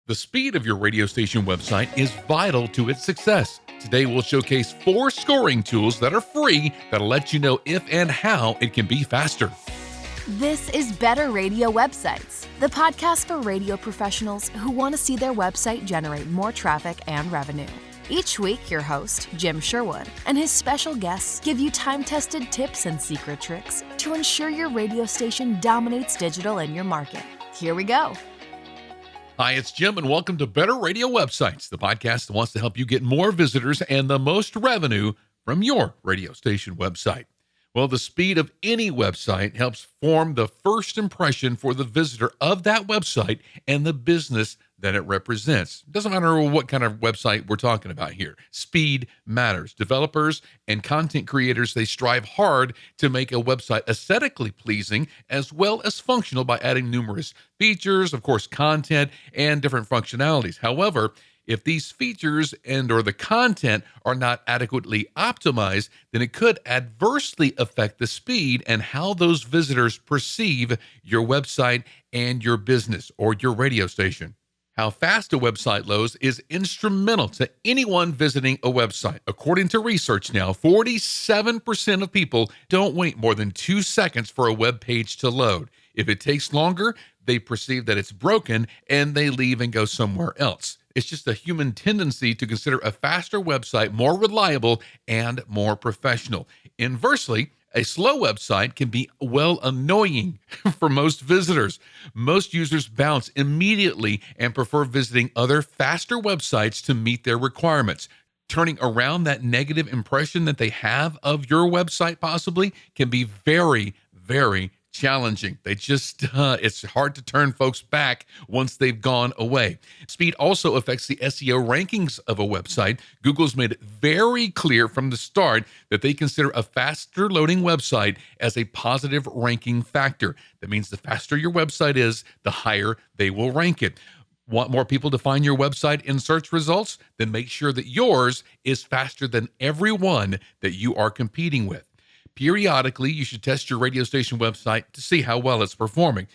The speed of your radio station website is vital to its success. Today, we'll showcase 4 scoring tools that are free that'll let you know if and how it can be faster. This is Better Radio Websites, the podcast for radio professionals who want to see their website generate more traffic and revenue. Each week, your host, Jim Sherwood, and his special guests give you time-tested tips and secret tricks to ensure your radio station dominates digital in your market. Here we go. Hi, it's Jim, and welcome to Better Radio Websites, the podcast that wants to help you get more visitors and the most revenue from your radio station website. Well, the speed of any website helps form the first impression for the visitor of that website and the business that it represents. It doesn't matter what kind of website we're talking about here. Speed matters. Developers and content creators, they strive hard to make a website aesthetically pleasing as well as functional by adding numerous features, of course, content, and different functionalities. However, if these features or the content are not adequately optimized, then it could adversely affect the speed and how those visitors perceive your website and your business or your radio station. How fast a website loads is instrumental to anyone visiting a website. According to research now, 47% of people don't wait more than 2 seconds for a web page to load. If it takes longer, they perceive that it's broken and they leave and go somewhere else. It's just a human tendency to consider a faster website more reliable and more professional. Inversely, a slow website can be, annoying for most visitors. Most users bounce immediately and prefer visiting other faster websites to meet their requirements. Turning around that negative impression that they have of your website possibly can be very, very challenging. It's hard to turn folks back once they've gone away. Speed also affects the SEO rankings of a website. Google's made it very clear from the start that they consider a faster loading website as a positive ranking factor. That means the faster your website is, the higher they will rank it. Want more people to find your website in search results? Then make sure that yours is faster than everyone that you are competing with. Periodically, you should test your radio station website to see how well it's performing.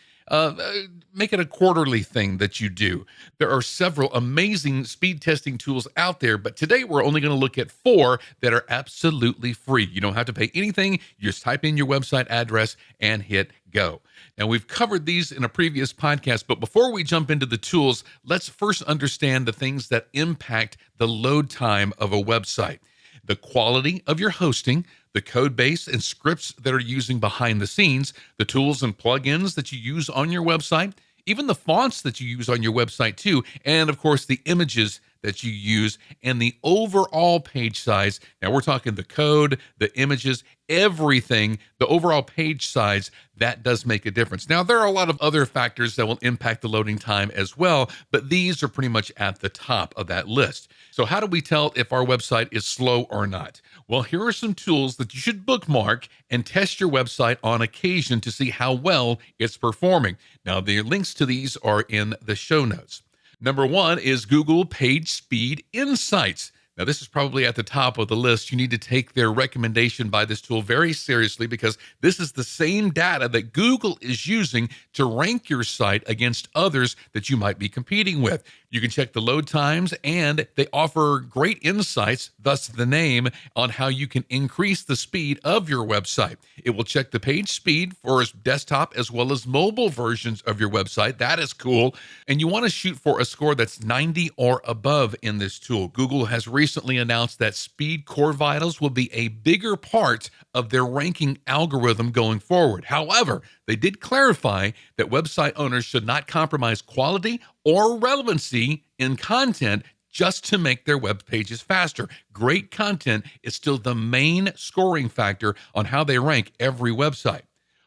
Make it a quarterly thing that you do. There are several amazing speed testing tools out there, but today we're only going to look at 4 that are absolutely free. You don't have to pay anything. You just type in your website address and hit go. Now, we've covered these in a previous podcast, but before we jump into the tools, let's first understand the things that impact the load time of a website. The quality of your hosting, the code base and scripts that are using behind the scenes, the tools and plugins that you use on your website, even the fonts that you use on your website too, and of course the images that you use and the overall page size. Now we're talking the code, the images, everything, the overall page size, that does make a difference. Now there are a lot of other factors that will impact the loading time as well, but these are pretty much at the top of that list. So how do we tell if our website is slow or not? Well, here are some tools that you should bookmark and test your website on occasion to see how well it's performing. Now the links to these are in the show notes. Number 1 is Google Page Speed Insights. Now, this is probably at the top of the list. You need to take their recommendation by this tool very seriously because this is the same data that Google is using to rank your site against others that you might be competing with. You can check the load times, and they offer great insights, thus the name, on how you can increase the speed of your website. It will check the page speed for desktop as well as mobile versions of your website. That is cool. And you want to shoot for a score that's 90 or above in this tool. Google has recently announced that Speed Core Vitals will be a bigger part of their ranking algorithm going forward. However, they did clarify that website owners should not compromise quality or relevancy in content just to make their web pages faster. Great content is still the main scoring factor on how they rank every website.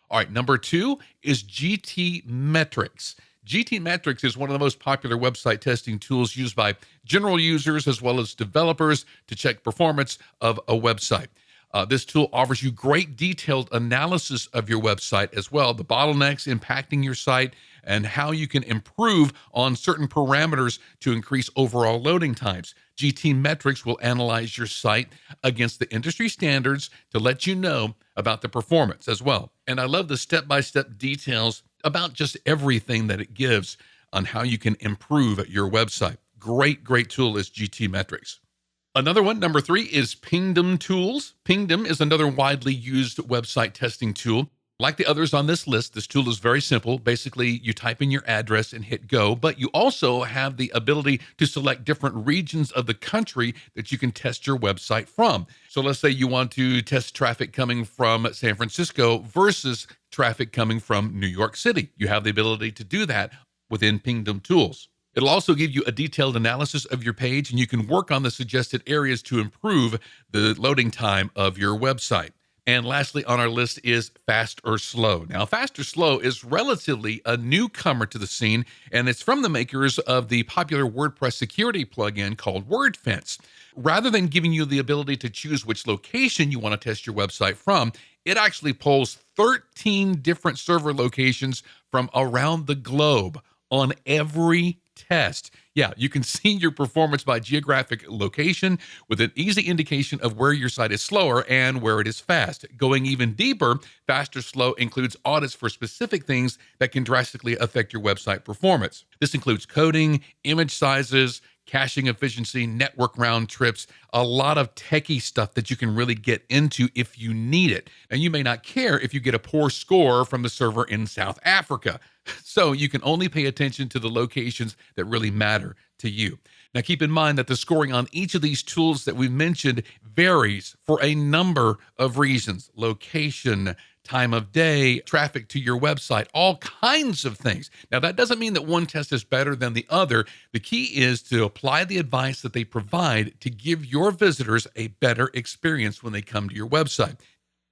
All right, number 2 is GT Metrics. GT Metrics is one of the most popular website testing tools used by general users as well as developers to check performance of a website. This tool offers you great detailed analysis of your website as well, the bottlenecks impacting your site, and how you can improve on certain parameters to increase overall loading times. GT Metrics will analyze your site against the industry standards to let you know about the performance as well. And I love the step-by-step details about just everything that it gives. on how you can improve your website. Great tool is GT Metrics. Another one, number 3, is Pingdom Tools. Pingdom is another widely used website testing tool. Like the others on this list, this tool is very simple. Basically, you type in your address and hit go, but you also have the ability to select different regions of the country that you can test your website from. So let's say you want to test traffic coming from San Francisco versus traffic coming from New York City. You have the ability to do that within Pingdom Tools. It'll also give you a detailed analysis of your page, and you can work on the suggested areas to improve the loading time of your website. And lastly on our list is Fast or Slow. Now, Fast or Slow is relatively a newcomer to the scene, and it's from the makers of the popular WordPress security plugin called WordFence. Rather than giving you the ability to choose which location you want to test your website from, it actually polls 13 different server locations from around the globe on every test. Yeah, you can see your performance by geographic location with an easy indication of where your site is slower and where it is fast. Going even deeper, Fast or Slow includes audits for specific things that can drastically affect your website performance. This includes coding, image sizes, caching efficiency, network round trips, a lot of techie stuff that you can really get into if you need it. And you may not care if you get a poor score from the server in South Africa. So you can only pay attention to the locations that really matter to you. Now keep in mind that the scoring on each of these tools that we've mentioned varies for a number of reasons: location, time of day, traffic to your website, all kinds of things. Now, that doesn't mean that one test is better than the other. The key is to apply the advice that they provide to give your visitors a better experience when they come to your website.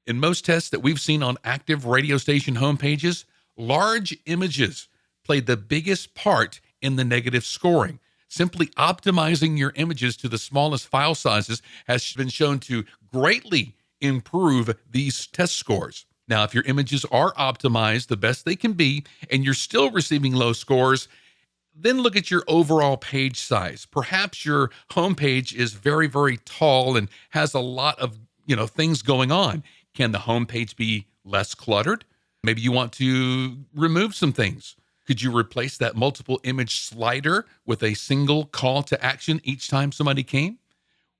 In most tests that we've seen on active radio station homepages, large images played the biggest part in the negative scoring. Simply optimizing your images to the smallest file sizes has been shown to greatly improve these test scores. Now, if your images are optimized the best they can be and you're still receiving low scores, then look at your overall page size. Perhaps your homepage is very tall and has a lot of, things going on. Can the homepage be less cluttered? Maybe you want to remove some things. Could you replace that multiple image slider with a single call to action each time somebody came?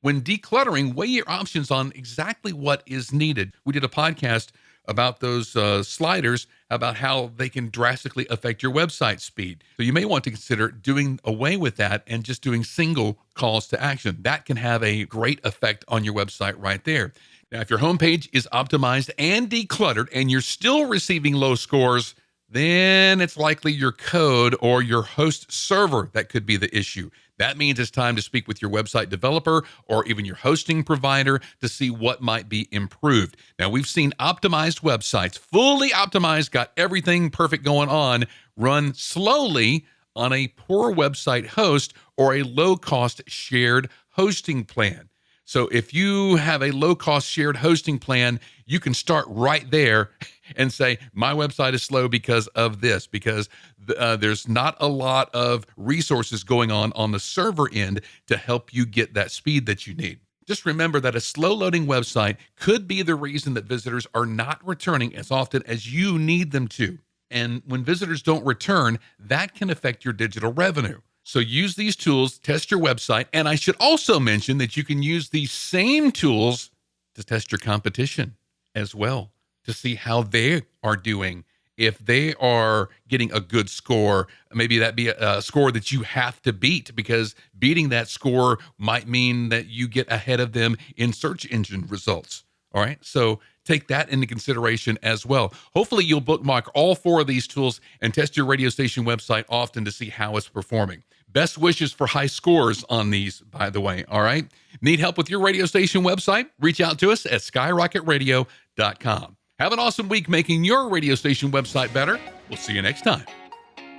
When decluttering, weigh your options on exactly what is needed. We did a podcast about those sliders, about how they can drastically affect your website speed. So you may want to consider doing away with that and just doing single calls to action. That can have a great effect on your website right there. Now, if your homepage is optimized and decluttered and you're still receiving low scores, then it's likely your code or your host server that could be the issue. That means it's time to speak with your website developer or even your hosting provider to see what might be improved. Now, we've seen optimized websites, fully optimized, got everything perfect going on, run slowly on a poor website host or a low-cost shared hosting plan. So if you have a low-cost shared hosting plan, you can start right there and say, my website is slow because of this, because there's not a lot of resources going on the server end to help you get that speed that you need. Just remember that a slow-loading website could be the reason that visitors are not returning as often as you need them to. And when visitors don't return, that can affect your digital revenue. So use these tools, test your website, and I should also mention that you can use these same tools to test your competition as well, to see how they are doing. If they are getting a good score, maybe that be a score that you have to beat, because beating that score might mean that you get ahead of them in search engine results. All right, so take that into consideration as well. Hopefully you'll bookmark all 4 of these tools and test your radio station website often to see how it's performing. Best wishes for high scores on these, by the way, all right? Need help with your radio station website? Reach out to us at skyrocketradio.com. Have an awesome week making your radio station website better. We'll see you next time.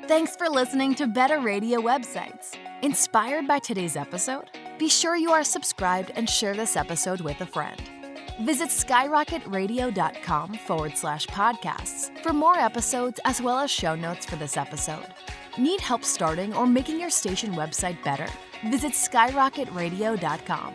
Thanks for listening to Better Radio Websites. Inspired by today's episode? Be sure you are subscribed and share this episode with a friend. Visit skyrocketradio.com/podcasts for more episodes as well as show notes for this episode. Need help starting or making your station website better? Visit skyrocketradio.com.